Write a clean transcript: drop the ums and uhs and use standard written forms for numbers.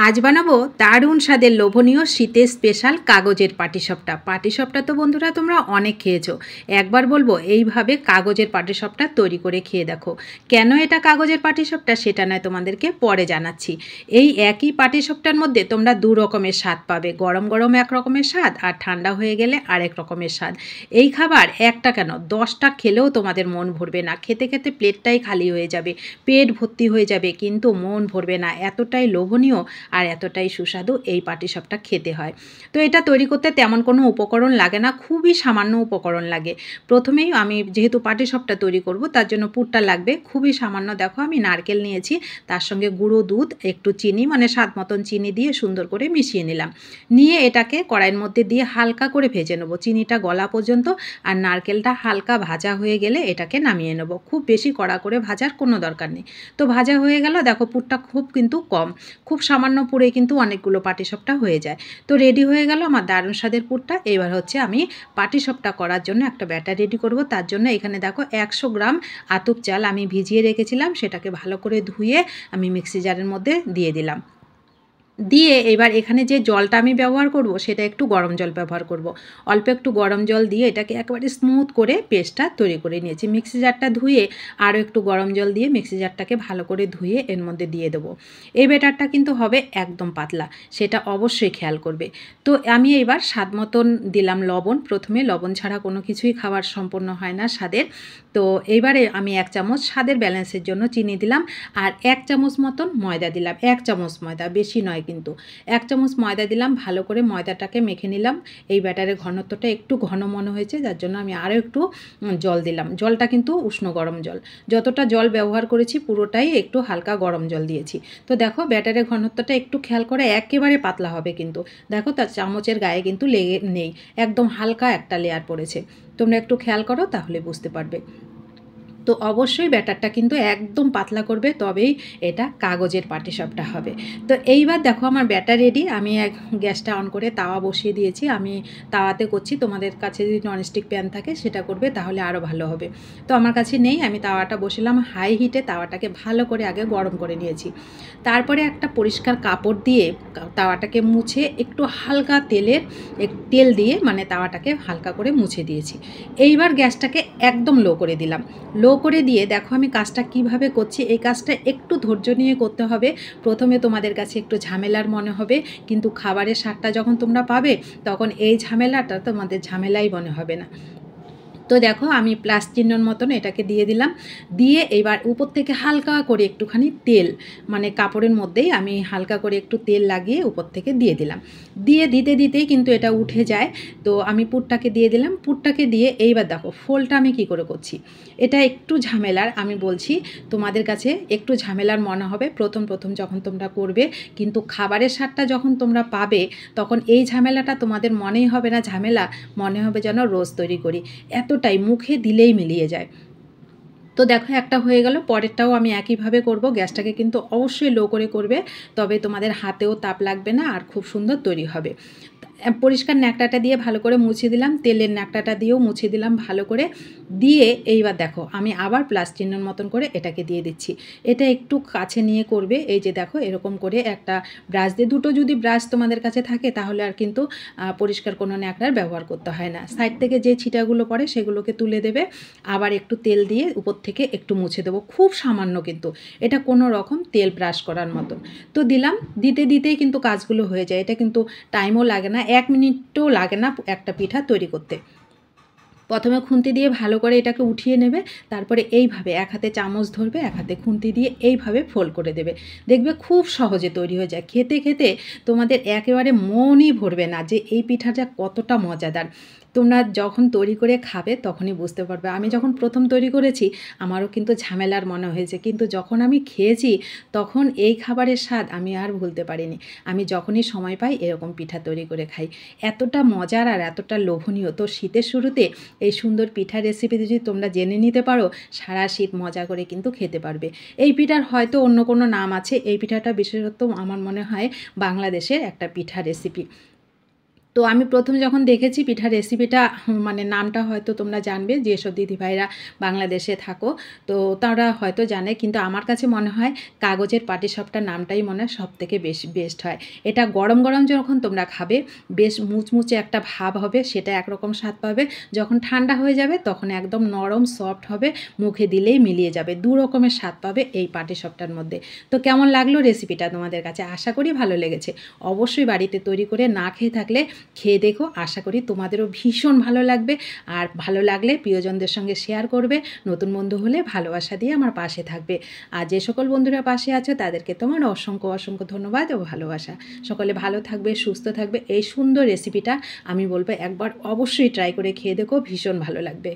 আজ বানাবো দারুণ স্বাদের লোভনীয় শীতের স্পেশাল কাগজের পাটিসাপটা। পাটিসাপটা তো বন্ধুরা তোমরা অনেক খেয়েছো। একবার বলবো এইভাবে কাগজের পাটিসাপটা তৈরি করে খেয়ে দেখো। কেন এটা কাগজের পাটিসাপটা সেটা নয়, তোমাদেরকে পরে জানাচ্ছি। এই একই পাটিসাপটার মধ্যে তোমরা দু রকমের স্বাদ পাবে। গরম গরম এক রকমের স্বাদ, আর ঠান্ডা হয়ে গেলে আরেক রকমের স্বাদ। এই খাবার একটা কেন 10টা খেলেও তোমাদের মন ভরবে না। খেতে খেতে প্লেটটাই খালি হয়ে যাবে, পেট ভর্তি হয়ে যাবে, কিন্তু মন ভরবে না। এতটাই লোভনীয় আর এতটাই সুস্বাদু এই পাটিসাপটা খেতে হয়। তো এটা তৈরি করতে তেমন কোনো উপকরণ লাগে না, খুবই সামান্য উপকরণ লাগে। প্রথমেই আমি যেহেতু পাটিসাপটা তৈরি করব তার জন্য পুরটা লাগবে খুবই সামান্য। দেখো আমি নারকেল নিয়েছি, তার সঙ্গে গুঁড়ো দুধ, একটু চিনি, মানে স্বাদ মতন চিনি দিয়ে সুন্দর করে মিশিয়ে নিলাম। নিয়ে এটাকে কড়াইয়ের মধ্যে দিয়ে হালকা করে ভেজে নেবো, চিনিটা গলা পর্যন্ত। আর নারকেলটা হালকা ভাজা হয়ে গেলে এটাকে নামিয়ে নেবো। খুব বেশি কড়া করে ভাজার কোনো দরকার নেই। তো ভাজা হয়ে গেল, দেখো পুরটা খুব কিন্তু কম, খুব সামান্য পুরে কিন্তু অনেকগুলো পাটিসাপটা হয়ে যায়। তো রেডি হয়ে গেল আমার দারুণ স্বাদের পুরটা। এবার হচ্ছে আমি পাটিসাপটা করার জন্য একটা ব্যাটার রেডি করব। তার জন্য এখানে দেখো 100 গ্রাম আতপ চাল আমি ভিজিয়ে রেখেছিলাম, সেটাকে ভালো করে ধুয়ে আমি মিক্সি জারের মধ্যে দিয়ে দিলাম। দিয়ে এবার এখানে যে জলটা আমি ব্যবহার করব সেটা একটু গরম জল ব্যবহার করব। অল্প একটু গরম জল দিয়ে এটাকে একেবারে স্মুথ করে পেস্টটা তৈরি করে নিয়েছি। মিক্সি জারটা ধুয়ে আরও একটু গরম জল দিয়ে মিক্সি জারটাকে ভালো করে ধুয়ে এর মধ্যে দিয়ে দেবো। এই ব্যাটারটা কিন্তু হবে একদম পাতলা, সেটা অবশ্যই খেয়াল করবে। তো আমি এবার স্বাদ মতন দিলাম লবণ। প্রথমে লবণ ছাড়া কোনো কিছুই খাবার সম্পূর্ণ হয় না স্বাদের। তো এইবারে আমি 1 চামচ স্বাদের ব্যালেন্সের জন্য চিনি দিলাম, আর 1 চামচ মতন ময়দা দিলাম। 1 চামচ ময়দা, বেশি নয় কিন্তু। 1 চামচ ময়দা দিলাম, ভালো করে ময়দাটাকে মেখে নিলাম। এই ব্যাটারের ঘনত্বটা একটু ঘন মনে হয়েছে, যার জন্য আমি আরও একটু জল দিলাম। জলটা কিন্তু উষ্ণ গরম জল, যতটা জল ব্যবহার করেছি পুরোটাই একটু হালকা গরম জল দিয়েছি। তো দেখো ব্যাটারের ঘনত্বটা একটু খেয়াল করে, একেবারে পাতলা হবে কিন্তু। দেখো তার চামচের গায়ে কিন্তু লেগে নেই, একদম হালকা একটা লেয়ার পড়েছে। তোমরা একটু খেয়াল করো, তাহলে বুঝতে পারবে। তো অবশ্যই ব্যাটারটা কিন্তু একদম পাতলা করবে, তবেই এটা কাগজের পাটিসাপটা হবে। তো এইবার দেখো আমার ব্যাটার রেডি। আমি গ্যাসটা অন করে তাওয়া বসিয়ে দিয়েছি। আমি তাওয়াতে করছি, তোমাদের কাছে যদি ননস্টিক প্যান থাকে সেটা করবে, তাহলে আরও ভালো হবে। তো আমার কাছে নেই, আমি তাওয়াটা বসালাম হাই হিটে। তাওয়াটাকে ভালো করে আগে গরম করে নিয়েছি। তারপরে একটা পরিষ্কার কাপড় দিয়ে তাওয়াটাকে মুছে একটু হালকা তেল দিয়ে মানে তাওয়াটাকে হালকা করে মুছে দিয়েছি। এইবার গ্যাসটাকে একদম লো করে দিলাম। লো করে দিয়ে দেখো আমি কাজটা কিভাবে করছি। এই কাজটা একটু ধৈর্য নিয়ে করতে হবে। প্রথমে তোমাদের কাছে একটু ঝামেলার মনে হবে, কিন্তু খাবারের স্বাদটা যখন তোমরা পাবে তখন এই ঝামেলাটা তোমাদের ঝামেলাই মনে হবে না। তো দেখো আমি প্লাস চিহ্নর মতন এটাকে দিয়ে দিলাম। দিয়ে এবার উপর থেকে হালকা করে একটুখানি তেল, মানে কাপড়ের মধ্যেই আমি হালকা করে একটু তেল লাগিয়ে উপর থেকে দিয়ে দিলাম। দিয়ে দিতেই কিন্তু এটা উঠে যায়। তো আমি পুরটাকে দিয়ে দিলাম। পুরটাকে দিয়ে এইবার দেখো ফোলটা আমি কি করে করছি। এটা একটু ঝামেলার, আমি বলছি তোমাদের কাছে একটু ঝামেলার মনে হবে প্রথম যখন তোমরা করবে, কিন্তু খাবারের স্বাদটা যখন তোমরা পাবে তখন এই ঝামেলাটা তোমাদের মনেই হবে না ঝামেলা, মনে হবে যেন রোজ তৈরি করি। এতটাই মুখে দিলেই মিলিয়ে যায়। তো দেখো একটা হয়ে গেল, পরেরটাও আমি একইভাবে করব। গ্যাসটাকে কিন্তু অবশ্যই লো করে করবে, তবে তোমাদের হাতেও তাপ লাগবে না আর খুব সুন্দর তৈরি হবে। পরিষ্কার ন্যাকড়াটা দিয়ে ভালো করে মুছে দিলাম, তেলের ন্যাকড়াটা দিয়েও মুছে দিলাম ভালো করে। দিয়ে এইবার দেখো আমি আবার প্লাস চিহ্নের মতন করে এটাকে দিয়ে দিচ্ছি। এটা একটু কাছে নিয়ে করবে। এই যে দেখো এরকম করে একটা ব্রাশ দিয়ে, দুটো যদি ব্রাশ তোমাদের কাছে থাকে তাহলে আর কিন্তু পরিষ্কার কোনো ন্যাকড়ার ব্যবহার করতে হয় না। সাইড থেকে যে ছিটাগুলো পড়ে সেগুলোকে তুলে দেবে, আবার একটু তেল দিয়ে উপর থেকে একটু মুছে দেবো, খুব সামান্য কিন্তু, এটা কোনো রকম তেল ব্রাশ করার মতন। তো দিলাম, দিতেই কিন্তু কাজগুলো হয়ে যায়। এটা কিন্তু টাইমও লাগে না, 1 মিনিটও লাগে না একটা পিঠা তৈরি করতে। প্রথমে খুন্তি দিয়ে ভালো করে এটাকে উঠিয়ে নেবে, তারপরে এইভাবে এক হাতে চামচ ধরবে, এক হাতে খুন্তি দিয়ে এইভাবে ফোল্ড করে দেবে। দেখবে খুব সহজে তৈরি হয়ে যায়। খেতে খেতে তোমাদের একেবারে মনই ভরবে না যে এই পিঠাটা কতটা মজাদার। তোমরা যখন তৈরি করে খাবে তখনই বুঝতে পারবে। আমি যখন প্রথম তৈরি করেছি আমারও কিন্তু ঝামেলার মনে হয়েছে, কিন্তু যখন আমি খেয়েছি তখন এই খাবারের স্বাদ আমি আর ভুলতে পারিনি। আমি যখনই সময় পাই এরকম পিঠা তৈরি করে খাই। এতটা মজার আর এতটা লোভনীয়। তো শীতের শুরুতে এই সুন্দর পিঠার রেসিপি যদি তোমরা জেনে নিতে পারো, সারা শীত মজা করে কিন্তু খেতে পারবে। এই পিঠার হয়তো অন্য কোনো নাম আছে, এই পিঠাটা বিশেষত আমার মনে হয় বাংলাদেশের একটা পিঠা রেসিপি। তো আমি প্রথম যখন দেখেছি পিঠার রেসিপিটা, মানে নামটা হয়তো তোমরা জানবে, যেসব দিদিভাইরা বাংলাদেশে থাকো তো তারা হয়তো জানে, কিন্তু আমার কাছে মনে হয় কাগজের পাটিসাপটা নামটাই মনে হয় সবথেকে বেশি বেস্ট হয়। এটা গরম গরম যখন তোমরা খাবে বেশ মুচমুচে একটা ভাব হবে, সেটা একরকম স্বাদ পাবে। যখন ঠান্ডা হয়ে যাবে তখন একদম নরম সফট হবে, মুখে দিলেই মিলিয়ে যাবে। দু রকমের স্বাদ পাবে এই পাটিসাপটার মধ্যে। তো কেমন লাগলো রেসিপিটা তোমাদের কাছে? আশা করি ভালো লেগেছে। অবশ্যই বাড়িতে তৈরি করে না খেয়ে থাকলে খেয়ে দেখো, আশা করি তোমাদেরও ভীষণ ভালো লাগবে। আর ভালো লাগলে প্রিয়জনদের সঙ্গে শেয়ার করবে, নতুন বন্ধু হলে ভালোবাসা দিয়ে আমার পাশে থাকবে। আর যে সকল বন্ধুরা পাশে আছো তাদেরকে তোমার অসংখ্য অসংখ্য ধন্যবাদ ও ভালোবাসা। সকলে ভালো থাকবে, সুস্থ থাকবে। এই সুন্দর রেসিপিটা আমি বলবো একবার অবশ্যই ট্রাই করে খেয়ে দেখো, ভীষণ ভালো লাগবে।